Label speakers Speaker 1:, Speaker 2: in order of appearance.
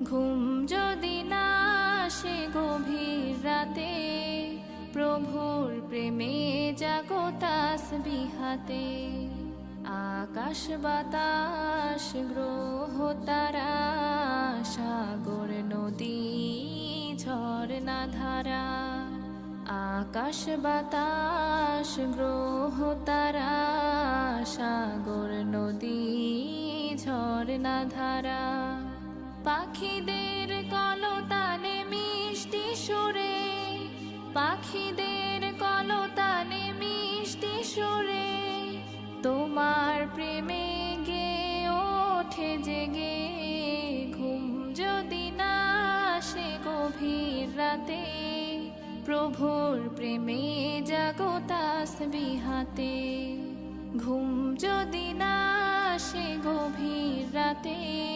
Speaker 1: ঘুম যদি না আসে গভীর রাতে, প্রভুর প্রেমে জাগো তাসবিহাতে। আকাশ বাতাস গ্রহ তারা, সাগর নদী ঝরনা ধারা। আকাশ বাতাস গ্রহ তারা, সাগর নদী ঝরনা ধারা। পাখিদের কলতানে মিষ্টি সুরে, পাখিদের কলতানে মিষ্টি সুরে, তোমার প্রেমে গে ওঠে জেগে। ঘুম যদি না আসে গভীর রাতে, প্রভুর প্রেমে জাগো তাসবিহাতে। ঘুম যদি না আসে গভীর রাতে,